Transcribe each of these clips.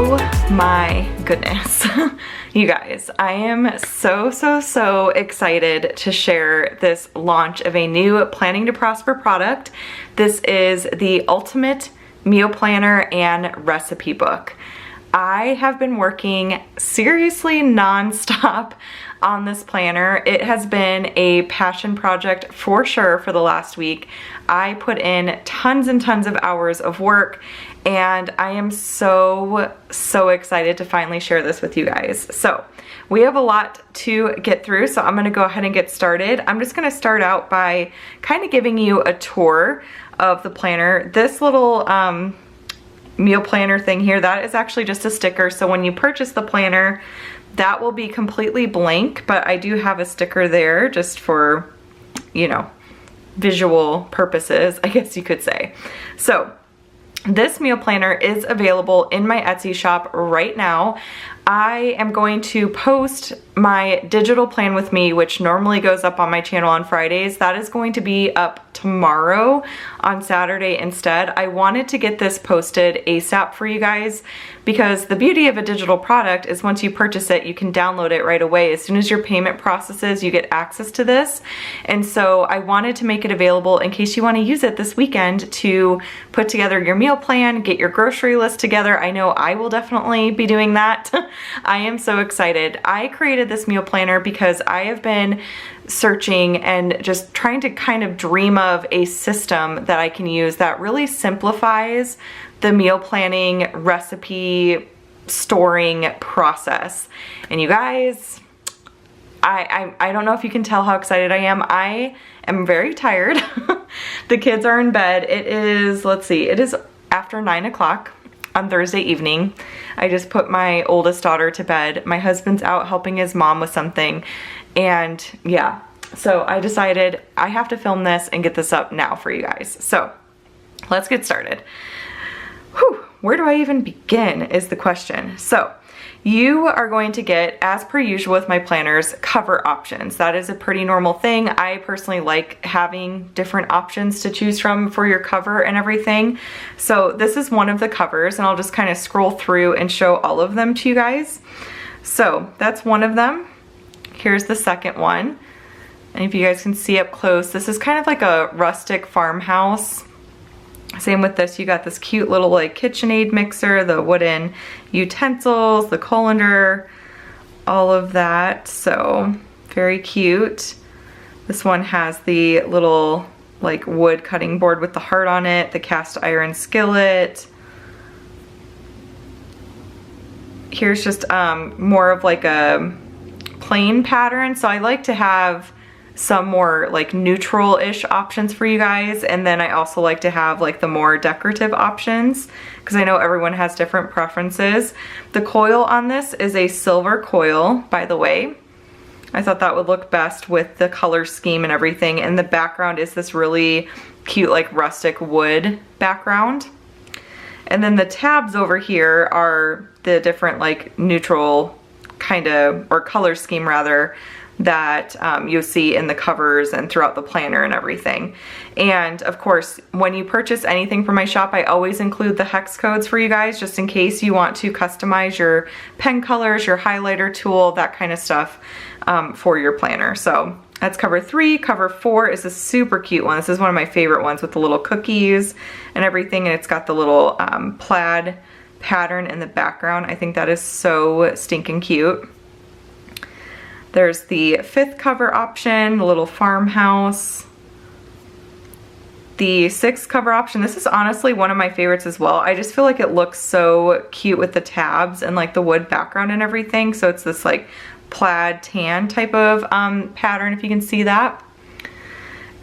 Oh my goodness. You guys, I am so excited to share this launch of a new Planning to Prosper product. This is the Ultimate Meal Planner and Recipe Book. I have been working seriously nonstop on this planner. It has been a passion project for sure for the last week. I put in tons and tons of hours of work, and I am so excited to finally share this with you guys. So we have a lot to get through, so I'm gonna go ahead and get started. I'm just gonna start out by kind of giving you a tour of the planner. This little meal planner thing here, that is actually just a sticker. So when you purchase the planner, that will be completely blank, but I do have a sticker there just for, you know, visual purposes, I guess you could say. So this meal planner is available in my Etsy shop right now. I am going to post my digital plan with me, which normally goes up on my channel on Fridays. That is going to be up tomorrow on Saturday instead. I wanted to get this posted ASAP for you guys because the beauty of a digital product is once you purchase it, you can download it right away. As soon as your payment processes, you get access to this. And so I wanted to make it available in case you want to use it this weekend to put together your meal plan, get your grocery list together. I know I will definitely be doing that. I am so excited. I created this meal planner because I have been searching and just trying to kind of dream of a system that I can use that really simplifies the meal planning, recipe, storing process. And you guys, I don't know if you can tell how excited I am. I am very tired. The kids are in bed. It is, let's see, it is after 9 o'clock on Thursday evening. I just put my oldest daughter to bed. My husband's out helping his mom with something. And yeah, so I decided I have to film this and get this up now for you guys. So let's get started. Whew, where do I even begin is the question. So you are going to get, as per usual with my planners, cover options. That is a pretty normal thing. I personally like having different options to choose from for your cover and everything. So this is one of the covers, and I'll just kind of scroll through and show all of them to you guys. So that's one of them. Here's the second one. And if you guys can see up close, this is kind of like a rustic farmhouse. Same with this, you got this cute little like KitchenAid mixer, the wooden utensils, the colander, all of that. So very cute. This one has the little like wood cutting board with the heart on it, the cast iron skillet. Here's just more of like a plain pattern. So I like to have some more like neutral-ish options for you guys, and then I also like to have like the more decorative options because I know everyone has different preferences. The coil on this is a silver coil, by the way. I thought that would look best with the color scheme and everything, and the background is this really cute like rustic wood background. And then the tabs over here are the different like neutral kind of, or color scheme rather, that you'll see in the covers and throughout the planner and everything. And of course, when you purchase anything from my shop, I always include the hex codes for you guys, just in case you want to customize your pen colors, your highlighter tool, that kind of stuff for your planner. So that's cover 3. Cover 4 is a super cute one. This is one of my favorite ones with the little cookies and everything, and it's got the little plaid pattern in the background. I think that is so stinking cute. There's the 5th cover option, the little farmhouse. The 6th cover option, this is honestly one of my favorites as well. I just feel like it looks so cute with the tabs and like the wood background and everything. So it's this like plaid tan type of pattern, if you can see that.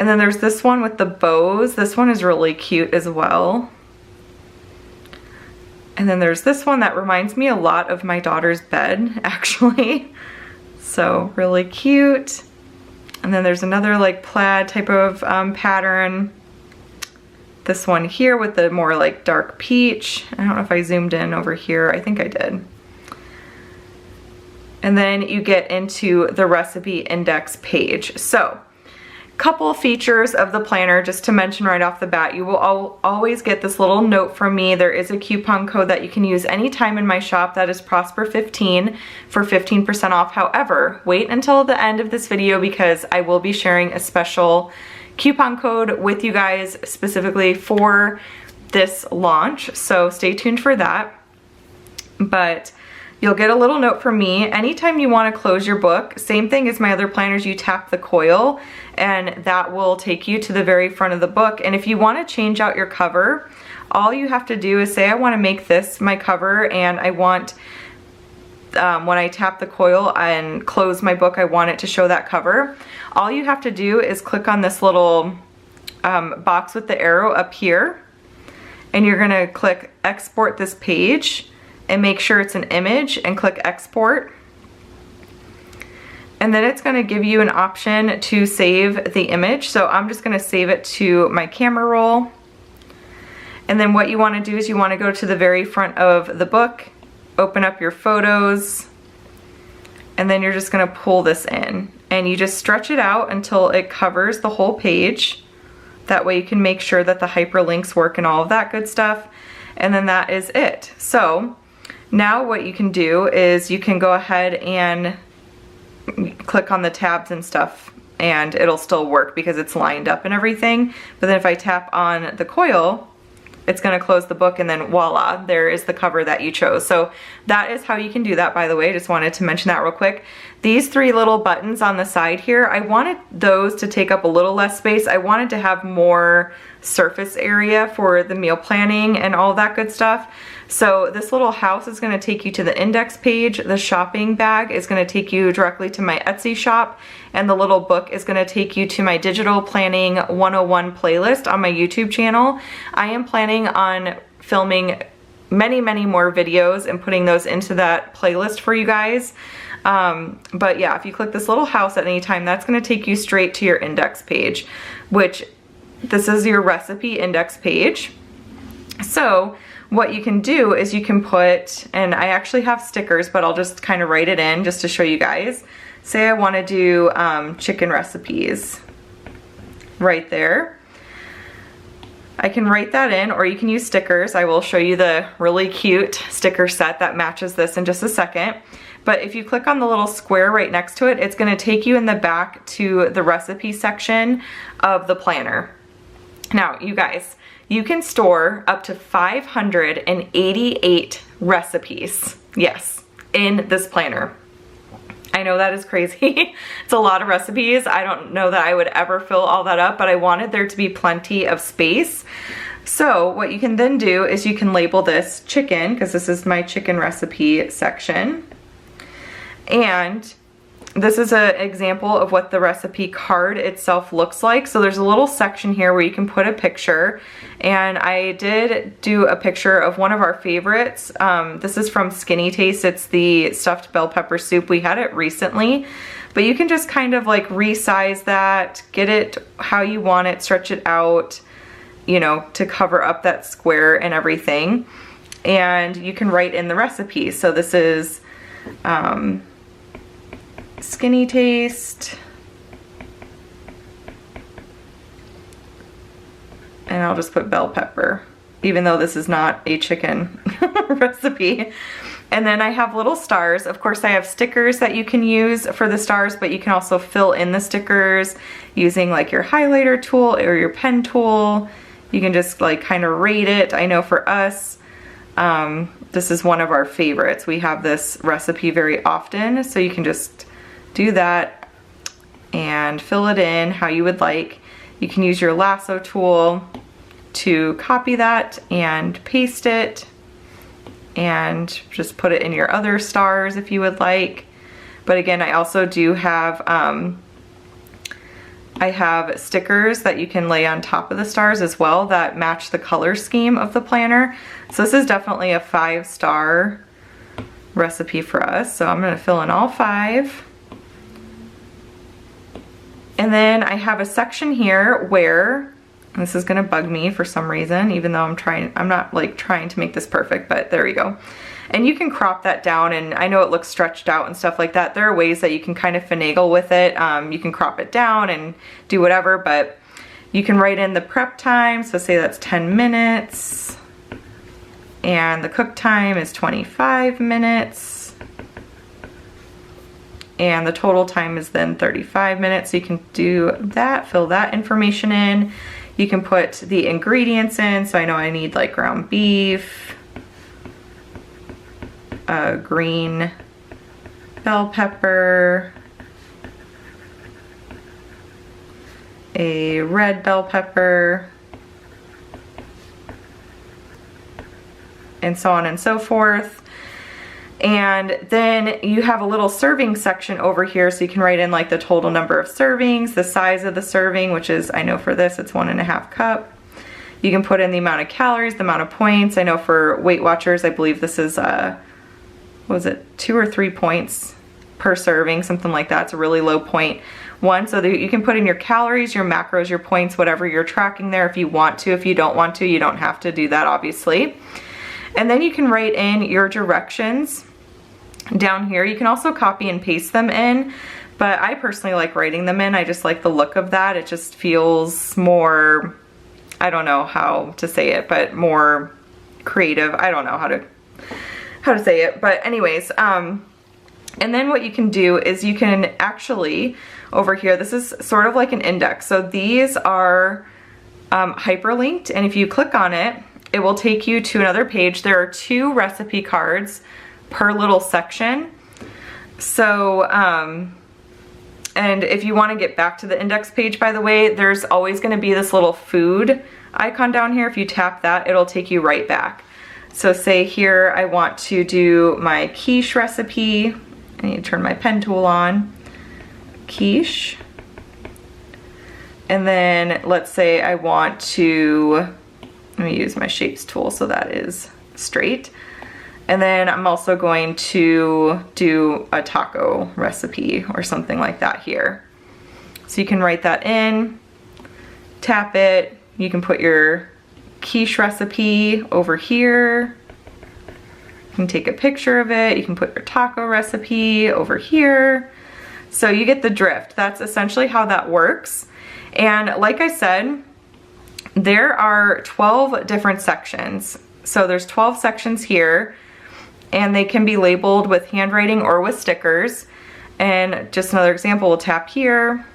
And then there's this one with the bows. This one is really cute as well. And then there's this one that reminds me a lot of my daughter's bed, actually. So really cute. And then there's another like plaid type of pattern. This one here with the more like dark peach. I don't know if I zoomed in over here. I think I did. And then you get into the recipe index page. So couple features of the planner just to mention right off the bat. You will always get this little note from me. There is a coupon code that you can use anytime in my shop. That is Prosper15 for 15% off. However, wait until the end of this video because I will be sharing a special coupon code with you guys specifically for this launch. So stay tuned for that. But you'll get a little note from me. Anytime you want to close your book, same thing as my other planners, you tap the coil and that will take you to the very front of the book. And if you want to change out your cover, all you have to do is say, I want to make this my cover and I want, when I tap the coil and close my book, I want it to show that cover. All you have to do is click on this little box with the arrow up here and you're going to click export this page and make sure it's an image and click export. And then it's gonna give you an option to save the image. So I'm just gonna save it to my camera roll. And then what you wanna do is you wanna go to the very front of the book, open up your photos, and then you're just gonna pull this in. And you just stretch it out until it covers the whole page. That way you can make sure that the hyperlinks work and all of that good stuff. And then that is it. So now what you can do is you can go ahead and click on the tabs and stuff and it'll still work because it's lined up and everything. But then if I tap on the coil, it's gonna close the book and then voila, there is the cover that you chose. So that is how you can do that, by the way. Just wanted to mention that real quick. These three little buttons on the side here, I wanted those to take up a little less space. I wanted to have more surface area for the meal planning and all that good stuff. So this little house is going to take you to the index page. The shopping bag is going to take you directly to my Etsy shop. And the little book is going to take you to my Digital Planning 101 playlist on my YouTube channel. I am planning on filming many more videos and putting those into that playlist for you guys. But yeah, if you click this little house at any time, that's going to take you straight to your index page, which this is your recipe index page. So what you can do is you can put, and I actually have stickers, but I'll just kind of write it in just to show you guys. Say I want to do chicken recipes right there. I can write that in, or you can use stickers. I will show you the really cute sticker set that matches this in just a second. But if you click on the little square right next to it, it's going to take you in the back to the recipe section of the planner. Now, you guys, you can store up to 588 recipes, yes, in this planner. I know that is crazy. It's a lot of recipes. I don't know that I would ever fill all that up, but I wanted there to be plenty of space. So what you can then do is you can label this chicken, because this is my chicken recipe section. And this is an example of what the recipe card itself looks like. So there's a little section here where you can put a picture, and I did do a picture of one of our favorites. This is from Skinny Taste. It's the stuffed bell pepper soup. We had it recently, but you can just kind of like resize that, get it how you want it, stretch it out, you know, to cover up that square and everything. And you can write in the recipe. So this is Skinny Taste, and I'll just put bell pepper, even though this is not a chicken recipe. And then I have little stars. Of course, I have stickers that you can use for the stars, but you can also fill in the stickers using like your highlighter tool or your pen tool. You can just like kind of rate it. I know for us, this is one of our favorites. We have this recipe very often, so you can just do that and fill it in how you would like. You can use your lasso tool to copy that and paste it and just put it in your other stars if you would like. But again, I also do have I have stickers that you can lay on top of the stars as well that match the color scheme of the planner. So this is definitely a 5-star recipe for us. So I'm going to fill in all 5. And then I have a section here where, this is gonna bug me for some reason, even though I'm not like trying to make this perfect, but there we go. And you can crop that down, and I know it looks stretched out and stuff like that. There are ways that you can kind of finagle with it. You can crop it down and do whatever, but you can write in the prep time, so say that's 10 minutes, and the cook time is 25 minutes, and the total time is then 35 minutes. So you can do that, fill that information in. You can put the ingredients in, so I know I need like ground beef, green bell pepper, a red bell pepper, and so on and so forth. And then you have a little serving section over here, so you can write in like the total number of servings, the size of the serving, which is, I know for this, it's 1.5 cup. You can put in the amount of calories, the amount of points. I know for Weight Watchers, I believe this is, what was it, 2 or 3 points per serving, something like that. It's a really low point one, so that you can put in your calories, your macros, your points, whatever you're tracking there if you want to. If you don't want to, you don't have to do that, obviously. And then you can write in your directions down here. You can also copy and paste them in, but I personally like writing them in. I just like the look of that. It just feels more, I don't know how to say it, but more creative. I don't know how to say it, but anyways, and then what you can do is you can actually, over here, this is sort of like an index. So these are hyperlinked, and if you click on it, it will take you to another page. There are 2 recipe cards per little section. So, and if you want to get back to the index page, by the way, there's always going to be this little food icon down here. If you tap that, it'll take you right back. So say here, I want to do my quiche recipe. I need to turn my pen tool on. Quiche. And then let's say I want to, let me use my shapes tool so that is straight. And then I'm also going to do a taco recipe or something like that here. So you can write that in, tap it, you can put your quiche recipe over here. You can take a picture of it, you can put your taco recipe over here. So you get the drift. That's essentially how that works. And like I said, there are 12 different sections. So there's 12 sections here, and they can be labeled with handwriting or with stickers. And just another example, we'll tap here.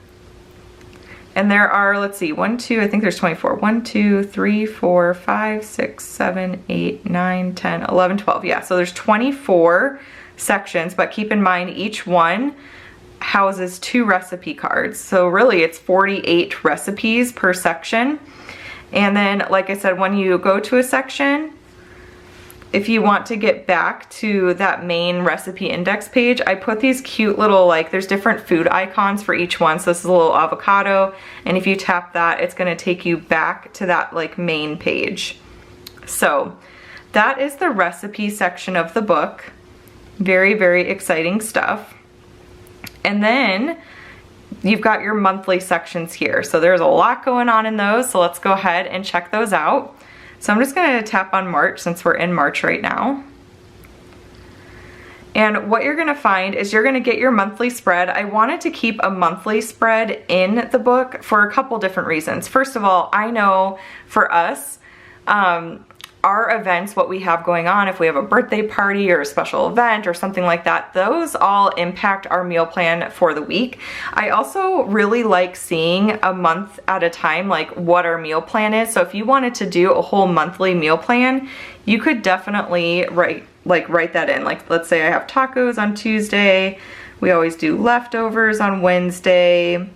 And there are, let's see, 1, 2, I think there's 24. 1, 2, 3, 4, 5, 6, 7, 8, 9, 10, 11, 12. Yeah, so there's 24 sections, but keep in mind each one houses 2 recipe cards. So really it's 48 recipes per section. And then, like I said, when you go to a section, if you want to get back to that main recipe index page, I put these cute little, like, there's different food icons for each one. So this is a little avocado, and if you tap that, it's gonna take you back to that like main page. So that is the recipe section of the book. Very, very exciting stuff. And then you've got your monthly sections here. So there's a lot going on in those, so let's go ahead and check those out. So I'm just gonna tap on March since we're in March right now. And what you're gonna find is you're gonna get your monthly spread. I wanted to keep a monthly spread in the book for a couple different reasons. First of all, I know for us, our events, what we have going on, if we have a birthday party or a special event or something like that, those all impact our meal plan for the week. I also really like seeing a month at a time, like what our meal plan is. So if you wanted to do a whole monthly meal plan, you could definitely write that in. Like, let's say I have tacos on Tuesday. We always do leftovers on Wednesday.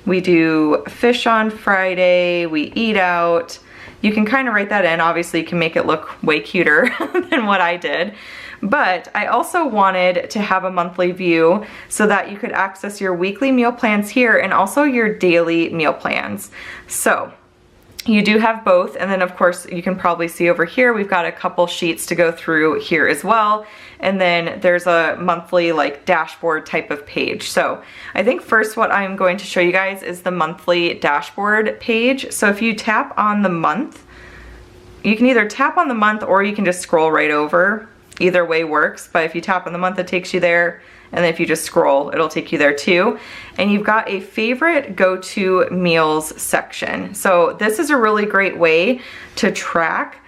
We do fish on Friday. We eat out. You can kind of write that in. Obviously, you can make it look way cuter than what I did. But I also wanted to have a monthly view so that you could access your weekly meal plans here and also your daily meal plans. So you do have both, and then of course you can probably see over here we've got a couple sheets to go through here as well, and then there's a monthly like dashboard type of page. So I think first what I'm going to show you guys is the monthly dashboard page. So if you tap on the month, you can either tap on the month or you can just scroll right over either way works, but if you tap on the month, it takes you there. And then if you just scroll, it'll take you there too. And you've got a favorite go-to meals section. So this is a really great way to track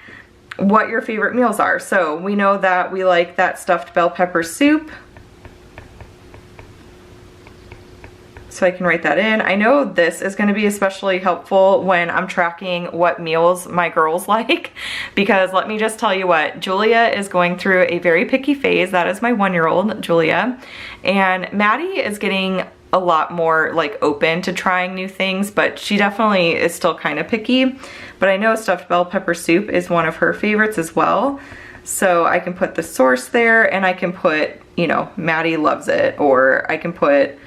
what your favorite meals are. So we know that we like that stuffed bell pepper soup. So I can write that in. I know this is going to be especially helpful when I'm tracking what meals my girls like, because let me just tell you what, Julia is going through a very picky phase. That is my 1-year-old, Julia. And Maddie is getting a lot more like open to trying new things, but she definitely is still kind of picky. But I know stuffed bell pepper soup is one of her favorites as well. So I can put the source there, and I can put, you know, Maddie loves it, or I can put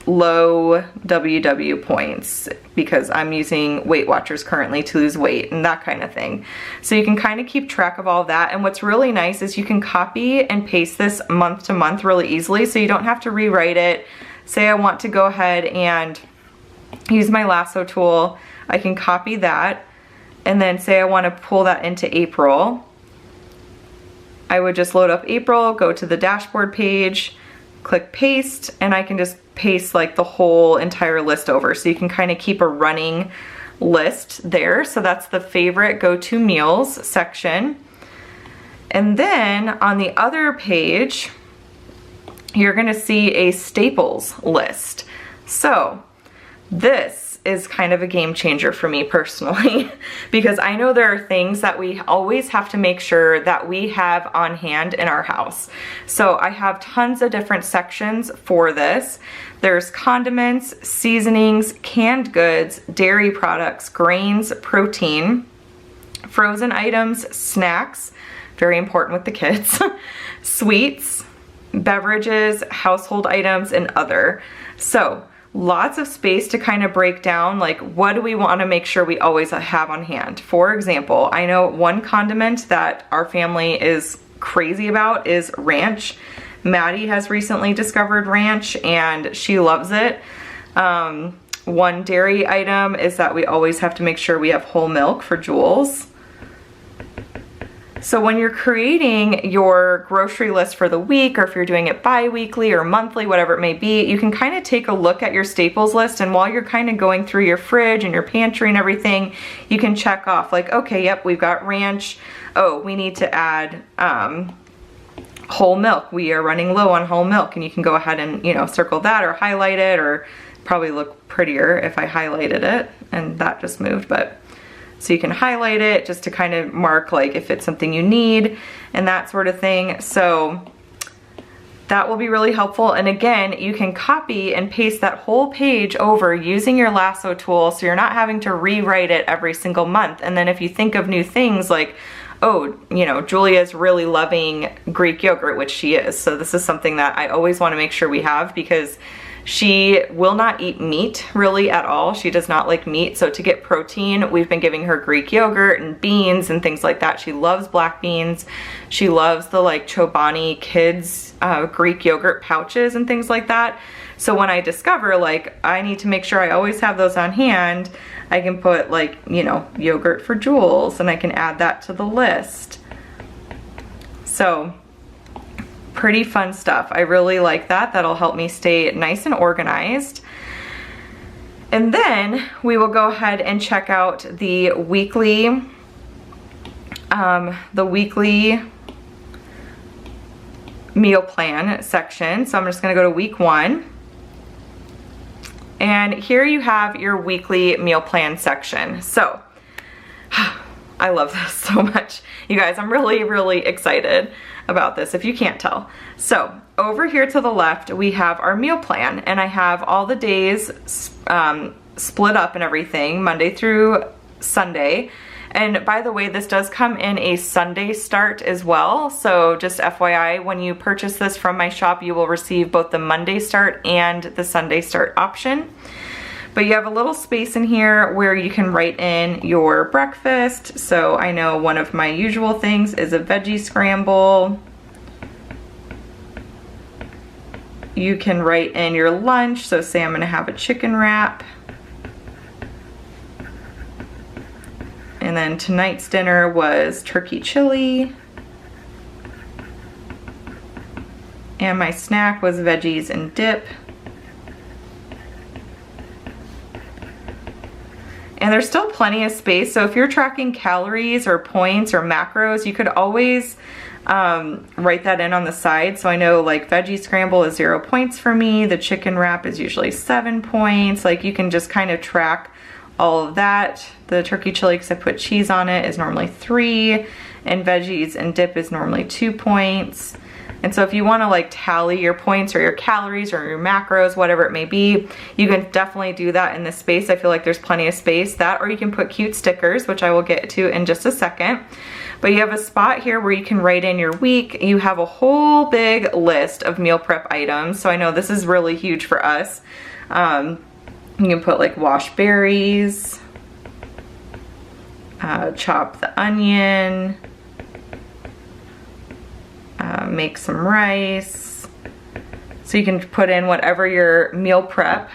low WW points because I'm using Weight Watchers currently to lose weight and that kind of thing. So you can kind of keep track of all that. And what's really nice is you can copy and paste this month to month really easily, so you don't have to rewrite it. Say I want to go ahead and use my lasso tool, I can copy that, and then say I want to pull that into April. I would just load up April, go to the dashboard page, click paste, and I can just paste like the whole entire list over. So you can kind of keep a running list there. So that's the favorite go-to meals section. And then on the other page, you're gonna see a staples list. So this is kind of a game changer for me personally, because I know there are things that we always have to make sure that we have on hand in our house. So I have tons of different sections for this. There's condiments, seasonings, canned goods, dairy products, grains, protein, frozen items, snacks, very important with the kids, sweets, beverages, household items, and other. So lots of space to kind of break down, like what do we want to make sure we always have on hand. For example, I know one condiment that our family is crazy about is ranch. Maddie has recently discovered ranch and she loves it. One dairy item is that we always have to make sure we have whole milk for Jules. So when you're creating your grocery list for the week, or if you're doing it bi-weekly or monthly, whatever it may be, you can kind of take a look at your staples list, and while you're kind of going through your fridge and your pantry and everything, you can check off like, okay, yep, we've got ranch. Oh, we need to add whole milk. We are running low on whole milk, and you can go ahead and, you know, circle that or highlight it, or probably look prettier if I highlighted it and that just moved, but so you can highlight it just to kind of mark like if it's something you need and that sort of thing. So that will be really helpful. And again, you can copy and paste that whole page over using your lasso tool, so you're not having to rewrite it every single month. And then if you think of new things like, oh, you know, Julia's really loving Greek yogurt, which she is. So this is something that I always want to make sure we have, because she will not eat meat really at all. She does not like meat. So to get protein, we've been giving her Greek yogurt and beans and things like that. She loves black beans. She loves the like Chobani kids Greek yogurt pouches and things like that. So when I discover like I need to make sure I always have those on hand, I can put like, you know, yogurt for Jules, and I can add that to the list. So pretty fun stuff. I really like that. That'll help me stay nice and organized. And then we will go ahead and check out the weekly meal plan section. So I'm just gonna go to week 1. And here you have your weekly meal plan section. So I love this so much. You guys, I'm really, really excited about this, if you can't tell. So over here to the left, we have our meal plan, and I have all the days split up and everything, Monday through Sunday. And by the way, this does come in a Sunday start as well. So just FYI, when you purchase this from my shop, you will receive both the Monday start and the Sunday start option. But you have a little space in here where you can write in your breakfast. So I know one of my usual things is a veggie scramble. You can write in your lunch. So say I'm gonna have a chicken wrap. And then tonight's dinner was turkey chili. And my snack was veggies and dip. And there's still plenty of space, so if you're tracking calories or points or macros, you could always write that in on the side. So I know like veggie scramble is 0 points for me, the chicken wrap is usually 7 points. Like you can just kind of track all of that. The turkey chili, because I put cheese on it, is normally 3, and veggies and dip is normally 2 points. And so if you want to like tally your points or your calories or your macros, whatever it may be, you can definitely do that in this space. I feel like there's plenty of space. That, or you can put cute stickers, which I will get to in just a second. But you have a spot here where you can write in your week. You have a whole big list of meal prep items. So I know this is really huge for us. You can put like wash berries, chop the onion, make some rice. So you can put in whatever your meal prep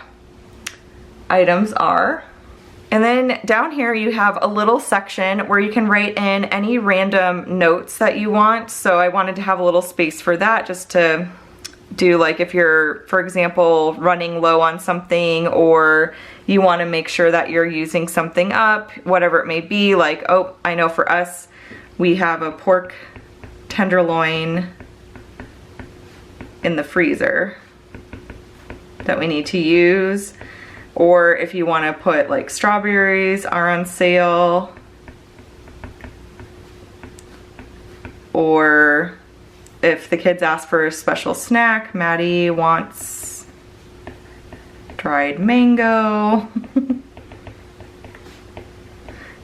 items are. And then down here you have a little section where you can write in any random notes that you want. So I wanted to have a little space for that, just to do like if you're, for example, running low on something, or you want to make sure that you're using something up, whatever it may be. Like, oh, I know for us, we have a pork tenderloin in the freezer that we need to use. Or if you want to put like strawberries are on sale, or if the kids ask for a special snack, Maddie wants dried mango.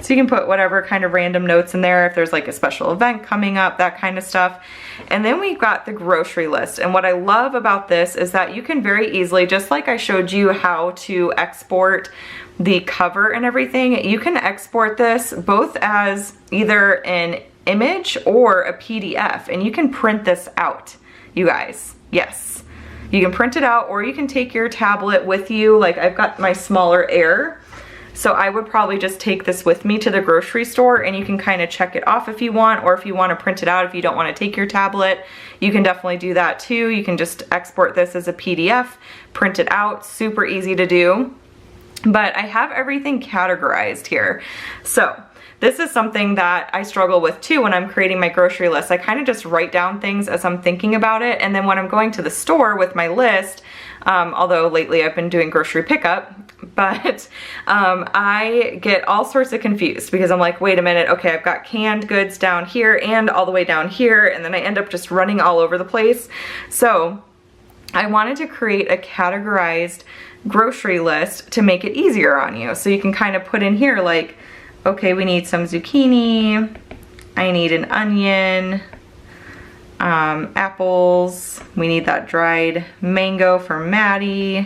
So you can put whatever kind of random notes in there if there's like a special event coming up, that kind of stuff. And then we've got the grocery list. And what I love about this is that you can very easily, just like I showed you how to export the cover and everything, you can export this both as either an image or a PDF, and you can print this out, you guys. Yes, you can print it out, or you can take your tablet with you. Like I've got my smaller Air, so I would probably just take this with me to the grocery store, and you can kind of check it off if you want, or if you want to print it out, if you don't want to take your tablet, you can definitely do that too. You can just export this as a PDF, print it out, super easy to do. But I have everything categorized here. So this is something that I struggle with too when I'm creating my grocery list. I kind of just write down things as I'm thinking about it, and then when I'm going to the store with my list, although lately I've been doing grocery pickup, but I get all sorts of confused because I'm like, wait a minute, okay, I've got canned goods down here and all the way down here, and then I end up just running all over the place. So I wanted to create a categorized grocery list to make it easier on you. So you can kind of put in here like, okay, we need some zucchini, I need an onion, apples, we need that dried mango for Maddie,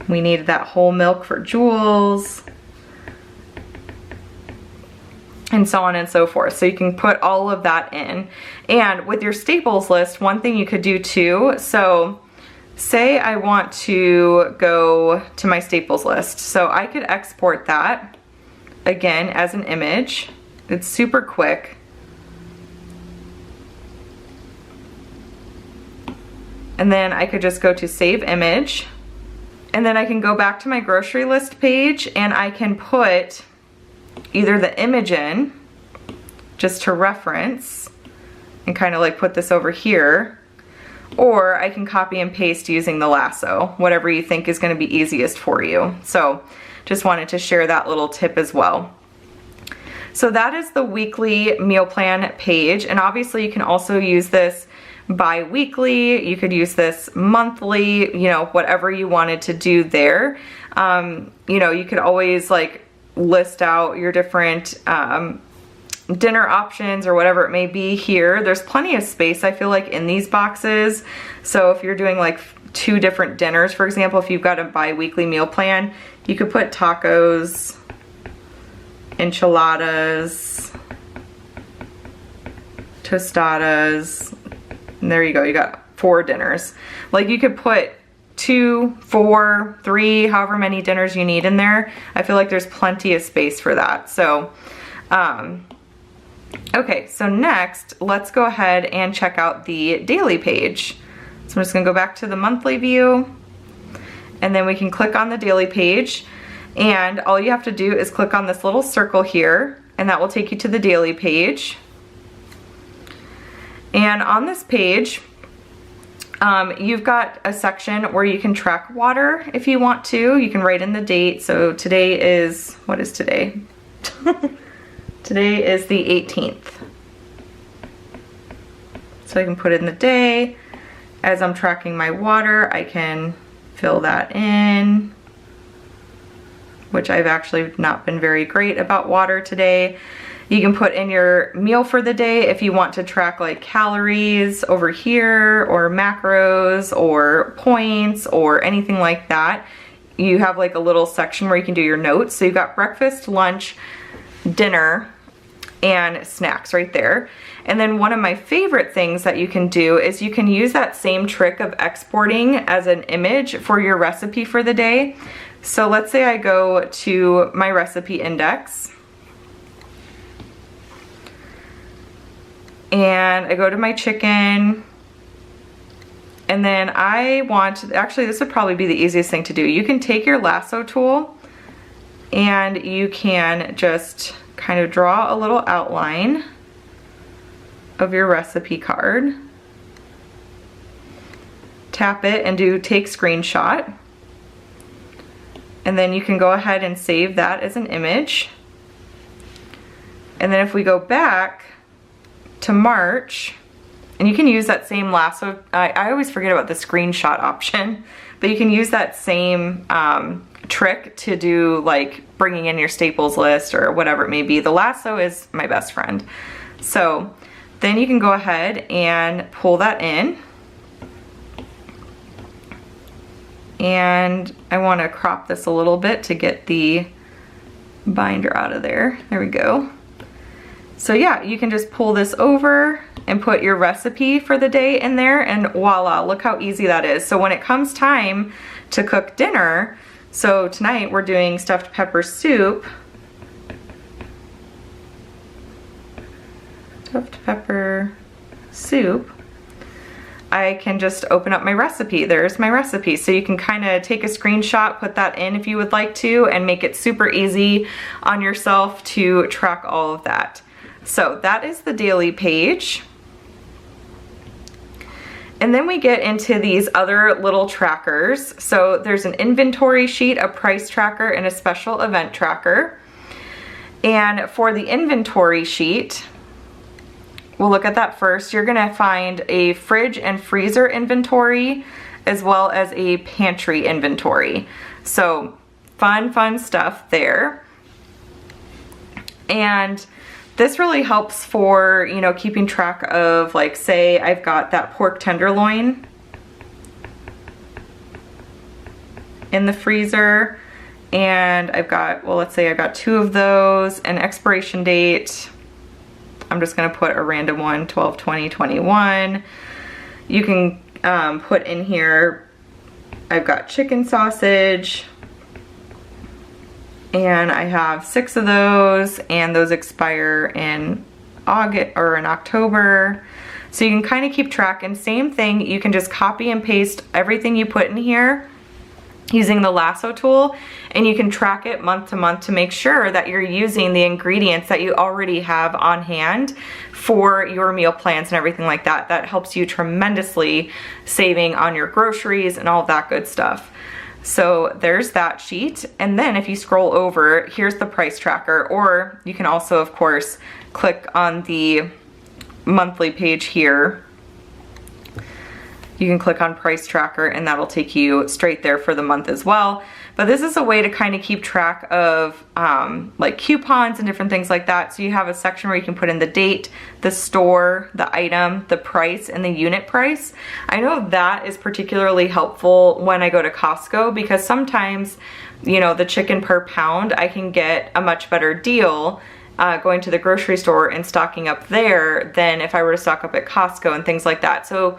we need that whole milk for Jules, and so on and so forth. So you can put all of that in. And with your staples list, one thing you could do too, so say I want to go to my staples list, so I could export that again as an image. It's super quick. And then I could just go to save image, and then I can go back to my grocery list page, and I can put either the image in just to reference and kind of like put this over here, or I can copy and paste using the lasso, whatever you think is going to be easiest for you. So just wanted to share that little tip as well. So that is the weekly meal plan page, and obviously you can also use this bi-weekly, you could use this monthly, you know, whatever you wanted to do there. You know, you could always like list out your different dinner options or whatever it may be here. There's plenty of space, I feel like, in these boxes. So if you're doing like 2 different dinners, for example, if you've got a bi-weekly meal plan, you could put tacos, enchiladas, tostadas, and there you go, you got 4 dinners. Like you could put 2, 4, 3, however many dinners you need in there. I feel like there's plenty of space for that. So, okay, so next, let's go ahead and check out the daily page. So I'm just gonna go back to the monthly view, and then we can click on the daily page, and all you have to do is click on this little circle here, and that will take you to the daily page. And on this page, you've got a section where you can track water if you want to. You can write in the date. So today is, what is today? Today is the 18th. So I can put in the day. As I'm tracking my water, I can fill that in, which I've actually not been very great about water today. You can put in your meal for the day if you want to track like calories over here, or macros or points or anything like that. You have like a little section where you can do your notes. So you've got breakfast, lunch, dinner, and snacks right there. And then one of my favorite things that you can do is you can use that same trick of exporting as an image for your recipe for the day. So let's say I go to my recipe index, and I go to my chicken, and then I want, actually this would probably be the easiest thing to do. You can take your lasso tool and you can just kind of draw a little outline of your recipe card. Tap it and do take screenshot. And then you can go ahead and save that as an image. And then if we go back to March, and you can use that same lasso, I always forget about the screenshot option, but you can use that same trick to do like bringing in your staples list or whatever it may be. The lasso is my best friend. So then you can go ahead and pull that in. And I want to crop this a little bit to get the binder out of there. There we go. So yeah, you can just pull this over and put your recipe for the day in there, and voila, look how easy that is. So when it comes time to cook dinner, so tonight we're doing stuffed pepper soup. Stuffed pepper soup. I can just open up my recipe. There's my recipe. So you can kind of take a screenshot, put that in if you would like to, and make it super easy on yourself to track all of that. So that is the daily page. And then we get into these other little trackers. So there's an inventory sheet, a price tracker, and a special event tracker. And for the inventory sheet, we'll look at that first. You're gonna find a fridge and freezer inventory, as well as a pantry inventory. So fun stuff there. And this really helps for, you know, keeping track of, like, say I've got that pork tenderloin in the freezer, and I've got, well, let's say I've got 2 of those, an expiration date. I'm just gonna put a random one, 12/20/21. You can put in here, I've got chicken sausage, and I have 6 of those, and those expire in August or in October. So you can kind of keep track, and same thing, you can just copy and paste everything you put in here using the lasso tool, and you can track it month to month to make sure that you're using the ingredients that you already have on hand for your meal plans and everything like that. That helps you tremendously, saving on your groceries and all of that good stuff. So there's that sheet. And then if you scroll over, here's the price tracker, or you can also, of course, click on the monthly page here. You can click on price tracker, and that'll take you straight there for the month as well. But this is a way to kind of keep track of like coupons and different things like that. So you have a section where you can put in the date, the store, the item, the price, and the unit price. I know that is particularly helpful when I go to Costco, because sometimes, you know, the chicken per pound, I can get a much better deal going to the grocery store and stocking up there than if I were to stock up at Costco and things like that. So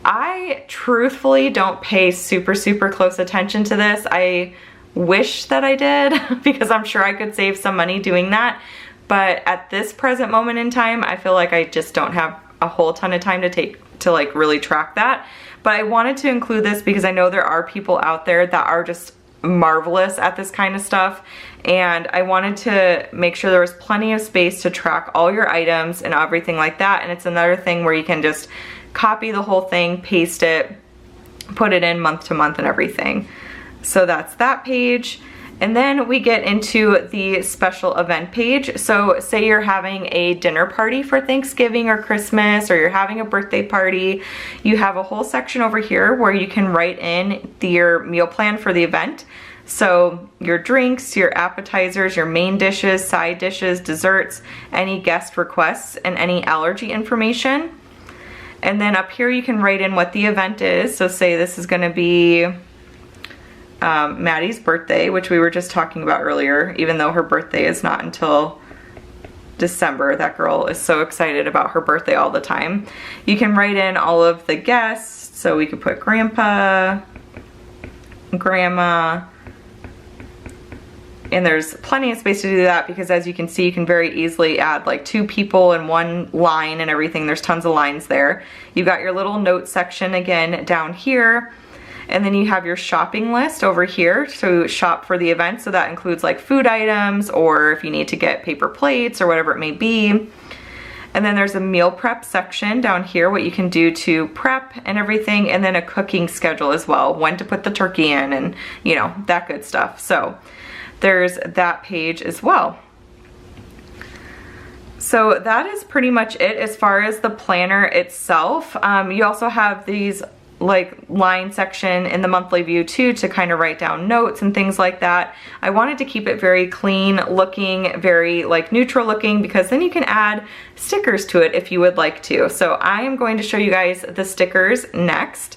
I truthfully don't pay super close attention to this. I wish that I did because I'm sure I could save some money doing that. But at this present moment in time, I feel like I just don't have a whole ton of time to like really track that. But I wanted to include this because I know there are people out there that are just marvelous at this kind of stuff, and I wanted to make sure there was plenty of space to track all your items and everything like that. And it's another thing where you can just copy the whole thing, paste it, put it in month to month and everything. So that's that page. And then we get into the special event page. So say you're having a dinner party for Thanksgiving or Christmas, or you're having a birthday party, you have a whole section over here where you can write in your meal plan for the event. So your drinks, your appetizers, your main dishes, side dishes, desserts, any guest requests, and any allergy information. And then up here you can write in what the event is. So say this is gonna be Maddie's birthday, which we were just talking about earlier, even though her birthday is not until December. That girl is so excited about her birthday all the time. You can write in all of the guests. So we could put grandpa, grandma, and there's plenty of space to do that because as you can see, you can very easily add like 2 people in one line and everything. There's tons of lines there. You've got your little note section again down here. And then you have your shopping list over here to shop for the event. So that includes like food items, or if you need to get paper plates or whatever it may be. And then there's a meal prep section down here, what you can do to prep and everything. And then a cooking schedule as well, when to put the turkey in and you know, that good stuff. So there's that page as well. So that is pretty much it as far as the planner itself. You also have these like line section in the monthly view too to kind of write down notes and things like that. I wanted to keep it very clean looking, very like neutral looking, because then you can add stickers to it if you would like to. So I am going to show you guys the stickers next.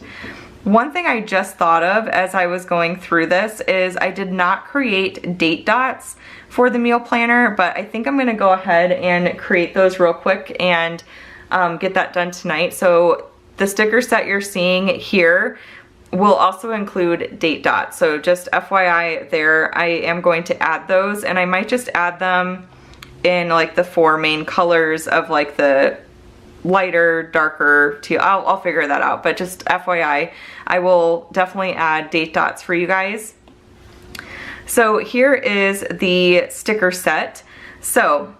One thing I just thought of as I was going through this is I did not create date dots for the meal planner, but I think I'm gonna go ahead and create those real quick and get that done tonight. So the sticker set you're seeing here will also include date dots. So just FYI there, I am going to add those, and I might just add them in like the 4 main colors of like the lighter, darker teal. I'll figure that out, but just FYI, I will definitely add date dots for you guys. So here is the sticker set. So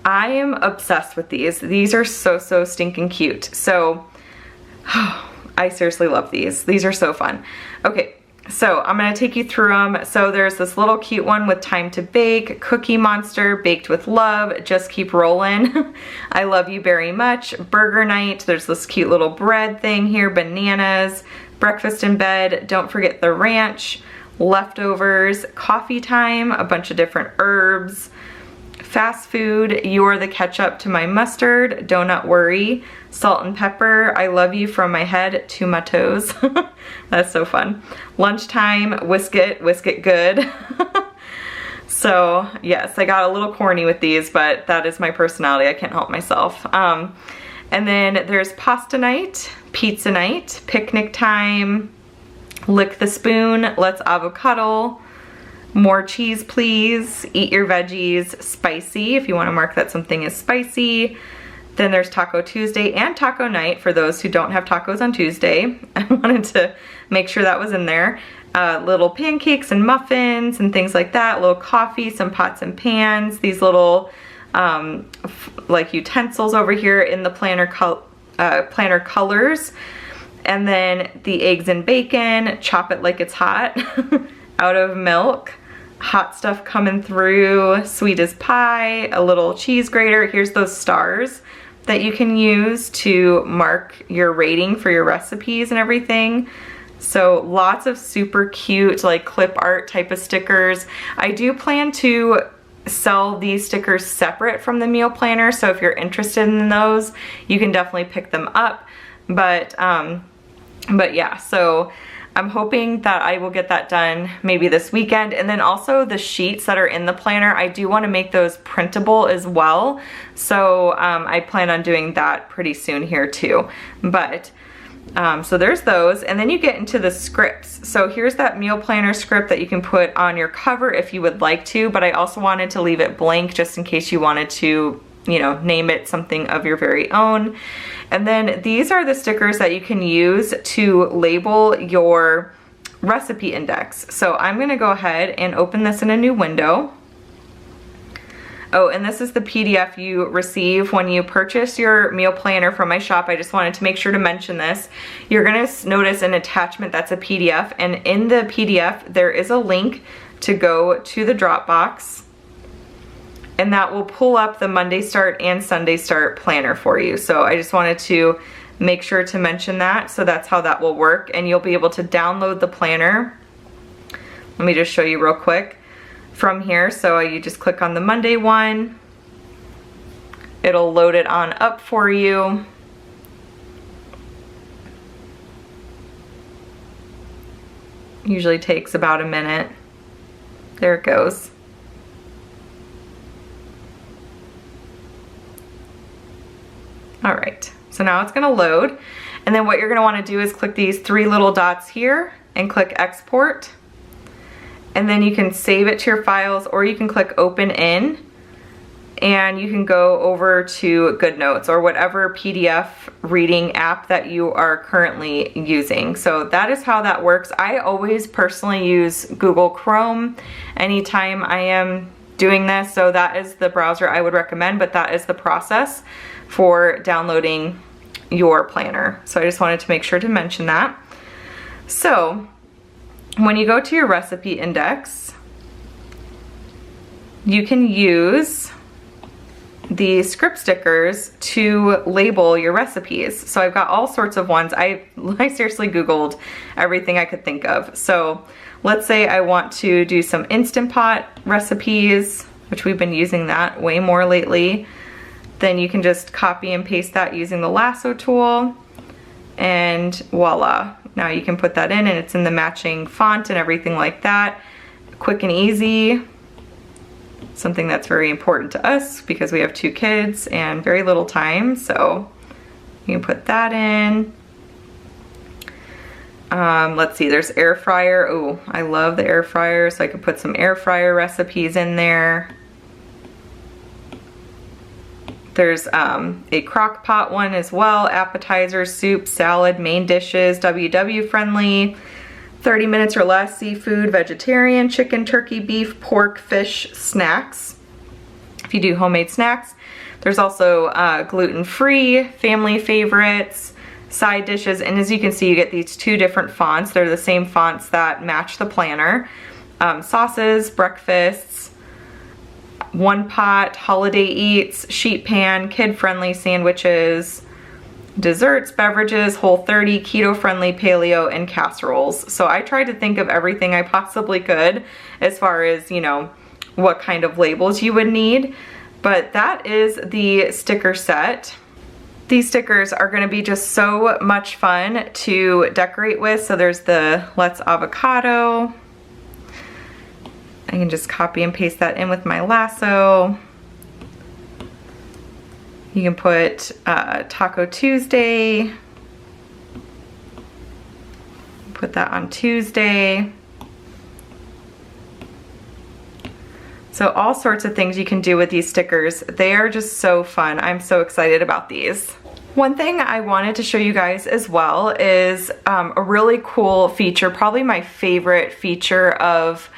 I am obsessed with these. These are so stinking cute. So I seriously love these. These are so fun. Okay, so I'm gonna take you through them. So there's this little cute one with time to bake, Cookie Monster, baked with love, just keep rolling. I love you very much. Burger night, there's this cute little bread thing here, bananas, breakfast in bed, don't forget the ranch, leftovers, coffee time, a bunch of different herbs, fast food, you're the ketchup to my mustard, donut worry, salt and pepper, I love you from my head to my toes. That's so fun. Lunchtime, whisk it good. So yes, I got a little corny with these, but that is my personality. I can't help myself. And then there's pasta night, pizza night, picnic time, lick the spoon, let's avocado, more cheese please, eat your veggies, spicy, if you want to mark that something is spicy. Then there's Taco Tuesday and Taco Night for those who don't have tacos on Tuesday. I wanted to make sure that was in there. Little pancakes and muffins and things like that, little coffee, some pots and pans, these little like utensils over here in the planner colors. And then the eggs and bacon, chop it like it's hot, out of milk, hot stuff coming through, sweet as pie, a little cheese grater. Here's those stars that you can use to mark your rating for your recipes and everything. So lots of super cute like clip art type of stickers. I do plan to sell these stickers separate from the meal planner, so if you're interested in those, you can definitely pick them up. But yeah, so I'm hoping that I will get that done maybe this weekend. And then also the sheets that are in the planner, I do want to make those printable as well. So I plan on doing that pretty soon here too. But So there's those, and then you get into the scripts. So here's that meal planner script that you can put on your cover if you would like to, but I also wanted to leave it blank just in case you wanted to, you know, name it something of your very own. And then these are the stickers that you can use to label your recipe index. So I'm gonna go ahead and open this in a new window. Oh, and this is the PDF you receive when you purchase your meal planner from my shop. I just wanted to make sure to mention this. You're gonna notice an attachment that's a PDF, and in the PDF there is a link to go to the Dropbox, and that will pull up the Monday Start and Sunday Start planner for you. So I just wanted to make sure to mention that. So that's how that will work, and you'll be able to download the planner. Let me just show you real quick from here. So you just click on the Monday one, it'll load it on up for you. Usually takes about a minute. There it goes. All right, so now it's gonna load, and then what you're gonna wanna do is click these three little dots here and click export. And then you can save it to your files, or you can click open in, and you can go over to GoodNotes or whatever PDF reading app that you are currently using. So that is how that works. I always personally use Google Chrome anytime I am doing this, so that is the browser I would recommend, but that is the process for downloading your planner. So I just wanted to make sure to mention that. So when you go to your recipe index, you can use the script stickers to label your recipes. So I've got all sorts of ones. I seriously Googled everything I could think of. So let's say I want to do some Instant Pot recipes, which we've been using that way more lately. Then you can just copy and paste that using the lasso tool, and voila. Now you can put that in, and it's in the matching font and everything like that. Quick and easy. Something that's very important to us because we have 2 kids and very little time, so you can put that in. Let's see, there's air fryer. Oh, I love the air fryer, so I could put some air fryer recipes in there. There's a crock pot one as well, appetizers, soup, salad, main dishes, WW friendly, 30 minutes or less, seafood, vegetarian, chicken, turkey, beef, pork, fish, snacks. If you do homemade snacks. There's also gluten-free, family favorites, side dishes, and as you can see, you get these 2 different fonts. They're the same fonts that match the planner. Sauces, breakfasts, one pot, holiday eats, sheet pan, kid-friendly sandwiches, desserts, beverages, Whole30, keto-friendly, paleo, and casseroles. So I tried to think of everything I possibly could as far as, you know, what kind of labels you would need. But that is the sticker set. These stickers are gonna be just so much fun to decorate with. So there's the Let's Avocado. I can just copy and paste that in with my lasso. You can put Taco Tuesday. Put that on Tuesday. So all sorts of things you can do with these stickers. They are just so fun. I'm so excited about these. One thing I wanted to show you guys as well is a really cool feature, probably my favorite feature of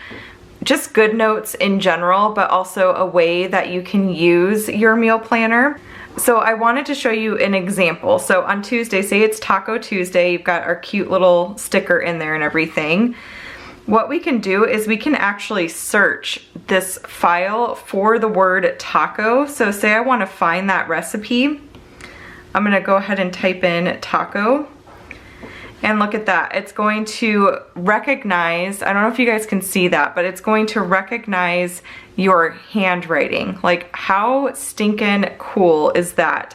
just GoodNotes in general, but also a way that you can use your meal planner. So I wanted to show you an example. So on Tuesday, say it's Taco Tuesday, you've got our cute little sticker in there and everything. What we can do is we can actually search this file for the word taco. So say I want to find that recipe. I'm gonna go ahead and type in taco. And look at that, it's going to recognize, I don't know if you guys can see that, but it's going to recognize your handwriting. Like, how stinking cool is that?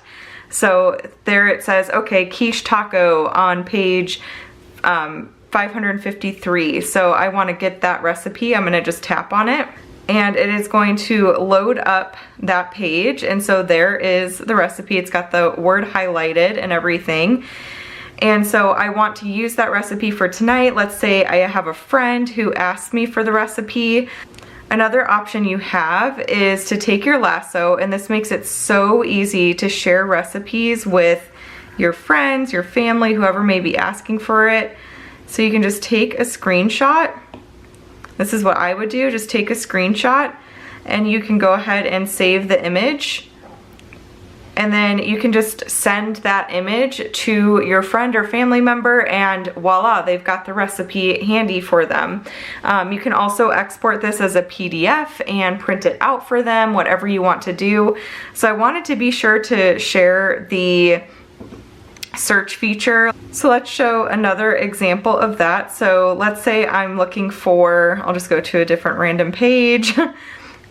So there it says, okay, quiche taco on page 553. So I wanna get that recipe, I'm gonna just tap on it. And it is going to load up that page. And so there is the recipe. It's got the word highlighted and everything. And so I want to use that recipe for tonight. Let's say I have a friend who asked me for the recipe. Another option you have is to take your lasso, and this makes it so easy to share recipes with your friends, your family, whoever may be asking for it. So you can just take a screenshot. This is what I would do, just take a screenshot, and you can go ahead and save the image. And then you can just send that image to your friend or family member, and voila, they've got the recipe handy for them. You can also export this as a PDF and print it out for them, whatever you want to do. So I wanted to be sure to share the search feature. So let's show another example of that. So let's say I'm looking for, I'll just go to a different random page.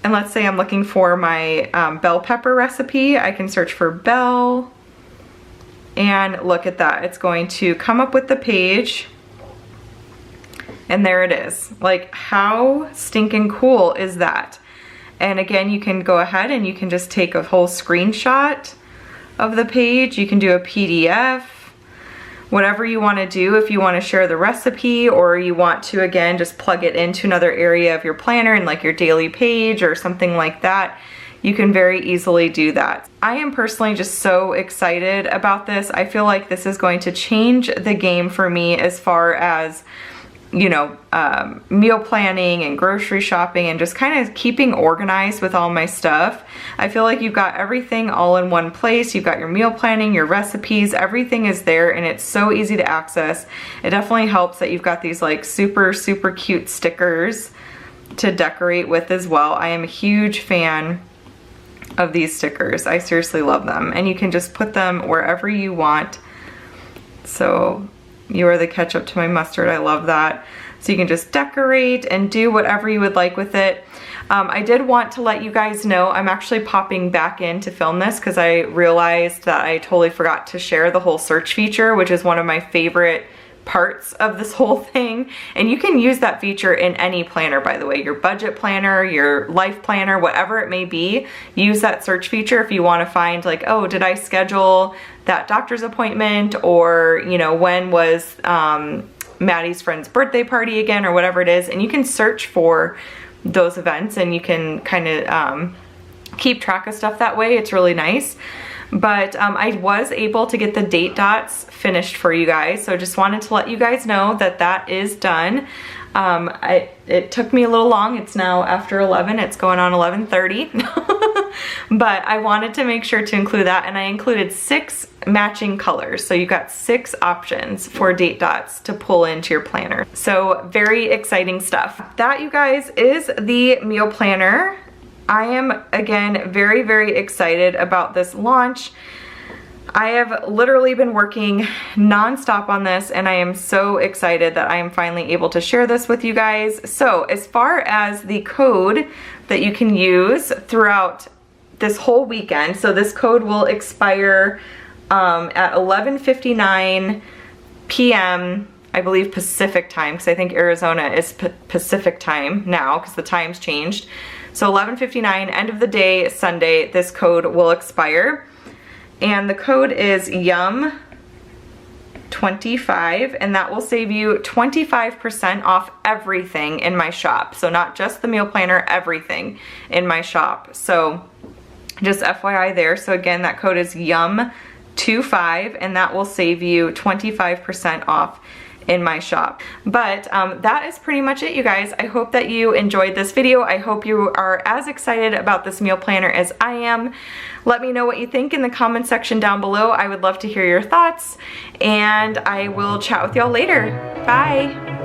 And let's say I'm looking for my bell pepper recipe. I can search for bell, and look at that. It's going to come up with the page, and there it is. Like, how stinking cool is that? And again, you can go ahead and you can just take a whole screenshot of the page. You can do a PDF. Whatever you want to do, if you want to share the recipe, or you want to, again, just plug it into another area of your planner and like your daily page or something like that, you can very easily do that. I am personally just so excited about this. I feel like this is going to change the game for me as far as, you know, meal planning and grocery shopping and just kind of keeping organized with all my stuff. I feel like you've got everything all in one place. You've got your meal planning, your recipes, everything is there, and it's so easy to access. It definitely helps that you've got these like super cute stickers to decorate with as well. I am a huge fan of these stickers. I seriously love them, and you can just put them wherever you want. So you are the ketchup to my mustard. I love that. So you can just decorate and do whatever you would like with it. I did want to let you guys know I'm actually popping back in to film this because I realized that I totally forgot to share the whole search feature, which is one of my favorite parts of this whole thing. And you can use that feature in any planner, by the way, your budget planner, your life planner, whatever it may be. Use that search feature if you want to find like, oh, did I schedule that doctor's appointment, or, you know, when was Maddie's friend's birthday party again, or whatever it is. And you can search for those events, and you can kind of keep track of stuff that way. It's really nice. But I was able to get the date dots finished for you guys, so just wanted to let you guys know that that is done. It took me a little long. It's now after 11. It's going on 11:30. But I wanted to make sure to include that, and I included 6 matching colors. So you got 6 options for date dots to pull into your planner. So very exciting stuff. That, you guys, is the meal planner. I am, again, very excited about this launch. I have literally been working nonstop on this, and I am so excited that I am finally able to share this with you guys. So as far as the code that you can use throughout this whole weekend, so this code will expire at 11:59 p.m. I believe Pacific time, because I think Arizona is Pacific time now because the time's changed. So 11:59, end of the day, Sunday, this code will expire. And the code is YUM25, and that will save you 25% off everything in my shop. So not just the meal planner, everything in my shop. So just FYI there. So again, that code is YUM25, and that will save you 25% off in my shop. But that is pretty much it, you guys. I hope that you enjoyed this video. I hope you are as excited about this meal planner as I am. Let me know what you think in the comment section down below. I would love to hear your thoughts, and I will chat with y'all later. Bye.